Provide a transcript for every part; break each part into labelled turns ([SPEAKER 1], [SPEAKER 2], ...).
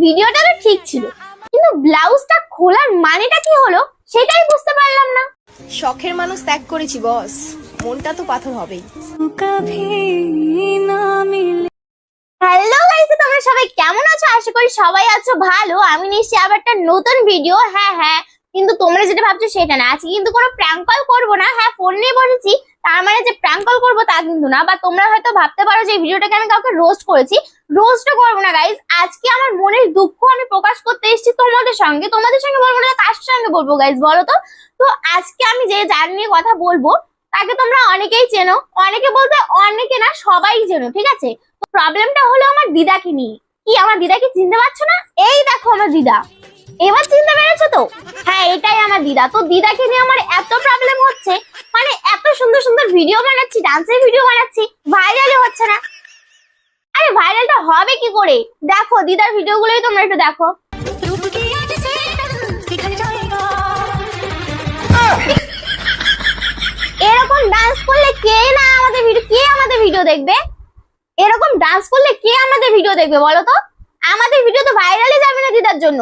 [SPEAKER 1] ভিডিওটা তো ঠিক ছিল, কিন্তু ব্লাউজটা খোলার মানেটা কি হলো সেটাই বুঝতে পারলাম না।
[SPEAKER 2] শখের মানুষ ত্যাগ করেছি বস, মনটা তো পাথর হবেই।
[SPEAKER 1] হ্যালো গাইস, তোমরা সবাই কেমন আছো? আশা করি সবাই আছো ভালো। আমি নিশ্চয়ই আবার একটা নতুন ভিডিও। হ্যাঁ, কিন্তু তোমরা যেটা ভাবছো সেটা না। আজকে কিন্তু কোনো প্র্যাঙ্ক কল করবো না। হ্যাঁ, ফোন নিয়ে বসেছি, তার মানে যে প্র্যাঙ্ক কল করবো তা কিন্তু না। বা তোমরা হয়তো ভাবতে পারো যে এই ভিডিওটাকে আমি কাউকে রোস্ট করেছি। রোস্টও করবো না গাইস। আজকে আমার মনের দুঃখ আমি প্রকাশ করতে এসেছি তোমাদের সঙ্গে বলবো না, কার সঙ্গে বলবো গাইস বলো তো? তো আজকে আমি যার নিয়ে কথা বলবো তাকে তোমরা অনেকেই চেনো, অনেকে বলতে অনেকে না, সবাই চেনো, ঠিক আছে? তো প্রবলেমটা হলো আমার দিদাকে নিয়ে। কি আমার দিদাকে চিনতে পারছো না? এই দেখো আমার দিদা, এবার চিনতে পেরেছো তো? হ্যাঁ, এটাই আমার দিদা। তো দিদাকে নিয়ে আমার এত প্রবলেম হচ্ছে, মানে এত সুন্দর সুন্দর ভিডিও বানাচ্ছি, ডান্সের ভিডিও বানাচ্ছি, ভাইরালই হচ্ছে না। আরে ভাইরালটা হবে কি করে? দেখো দিদার ভিডিওগুলোই তোমরা একটু দেখো। এরকম ডান্স করলে কে আমাদের ভিডিও দেখবে? এরকম ডান্স করলে কে আমাদের ভিডিও দেখবে বলো তো? আমাদের ভিডিও তো ভাইরালই যাবে না দিদার জন্য।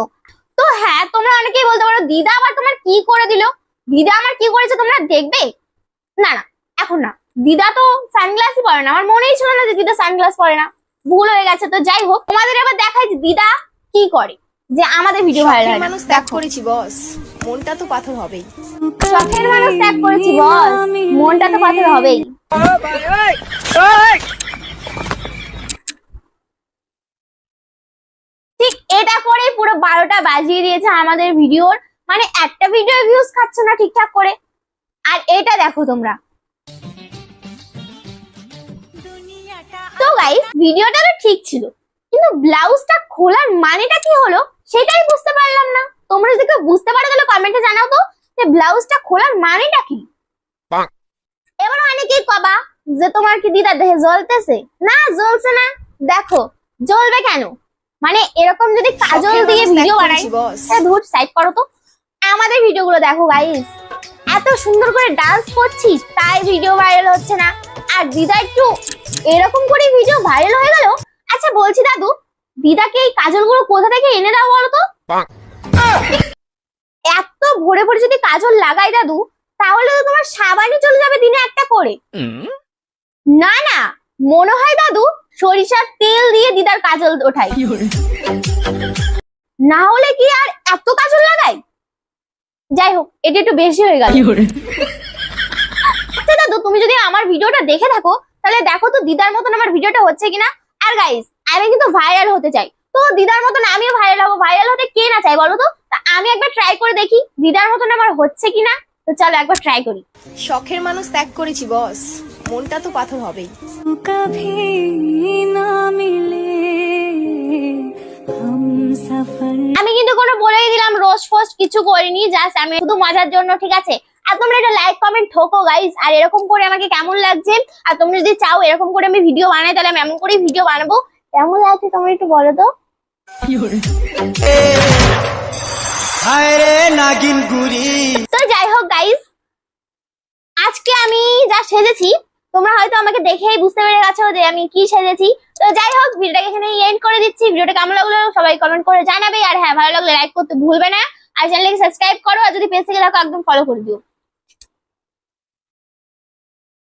[SPEAKER 1] তো হ্যাঁ, তোমরা অনেকেই বলতে পারো দিদা আবার তোমার কি করে দিল? দিদা আমার কি করেছে তোমরা দেখবে? না, এখন না। দিদা তো সানগ্লাসই পরে না। আমার মনেই ছিল না যে দিদা সানগ্লাস পরে না, ভুল হয়ে গেছে। তো যাই হোক, তোমাদের এবার দেখাই যে দিদা কি করে, যে আমাদের ভিডিও ভাইরাল হয় না।
[SPEAKER 2] মানুষ ত্যাগ করেছি বস, মনটা তো পাথর হবেই।
[SPEAKER 1] শখের মানুষ ত্যাগ করেছি বস, মনটা তো পাথর হবেই। ঠিক এটা করেই পুরো 12টা বাজিয়ে দিয়েছে আমাদের ভিডিওর। মানে একটা ভিডিও ভিউজ খাচ্ছে না ঠিকঠাক করে। আর এটা দেখো তোমরা। তো গাইস, ভিডিওটা তো ঠিক ছিল, কিন্তু ব্লাউজটা খোলার মানেটা কি হলো সেটাই বুঝতে পারলাম না। তোমরা যদি কেউ বুঝতে পারো তাহলে কমেন্টে জানাও তো যে ব্লাউজটা খোলার মানেটা কি। এবার অনেকেই কবা যে তোমার কি দিদা দেহে জ্বলতেছে? না, জ্বলছে না। দেখো জ্বলবে কেন? মানে এরকম যদি কাজল দিয়ে ভিডিও বানাই, ধুর সাইড করো তো। আমাদের ভিডিওগুলো দেখো গাইস, এত সুন্দর করে ডান্স করছিস তাই ভিডিও ভাইরাল হচ্ছে না। আর দিদা একটু এরকম করে ভিডিও ভাইরাল হয়ে গেল। আচ্ছা বলছি দাদু, দিদাকে এই কাজলগুলো কোথা থেকে এনে দাও বলো তো? এত ভরে ভরে যদি কাজল লাগাই দাদু, তাহলে তো তোমার সাবানই চলে যাবে দিনে একটা করে। না, মনে হয় দাদু সরিষার তেল দিয়ে দিদার কাজল ওঠাই, না হলে কি আর এত কাজল লাগাই? যাই হোক, এটা একটু বেশি হয়ে গেল। আচ্ছা দাদু, তুমি যদি আমার ভিডিওটা দেখে থাকো তাহলে দেখো তো দিদার মতন আমার ভিডিওটা হচ্ছে কিনা। আর গাইস, আমি কিন্তু ভাইরাল হতে চাই, তো দিদার মতন আমিও ভাইরাল হবো। ভাইরাল হতে কে না চাই বলো তো? তা আমি একবার ট্রাই করে দেখি দিদার মতন আমার হচ্ছে কিনা। তো চলো একবার ট্রাই করি।
[SPEAKER 2] শখের মানুষ ত্যাগ করেছি বস, মনটা তো পাথর হবেই।
[SPEAKER 1] আমি কিন্তু কোনো বলেই দিলাম রোস্ট ফোস্ট কিছু করিনি, জাস্ট আমি শুধু মজার জন্য, ঠিক আছে? আর তোমরা এটা লাইক কমেন্ট ঠোকো গাইস। আর এরকম করে আমাকে কেমন লাগছে, আর তোমরা যদি চাও এরকম করে আমি ভিডিও বানাই তাহলে আমি এমন করেই ভিডিও বানাবো। কেমন লাগছে তোমরা একটু বলো তো। তো যাই হোক গাইস, আজকে আমি যা সেজেছি তোমরা হয়তো আমাকে দেখেই বুঝতে পেরে গেছো যে আমি কি সেজেছি। তো যাই হোক, ভিডিওটাকে এখানে এন্ড করে দিচ্ছি। ভিডিওটা কেমন লাগলো সবাই কমেন্ট করে জানাবে। আর হ্যাঁ, ভালো লাগলে লাইক করতে ভুলবে না, আর চ্যানেলকে সাবস্ক্রাইব করো। আর যদি পেজ থেকে দেখো একদম ফলো করে দিও।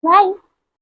[SPEAKER 1] বাই।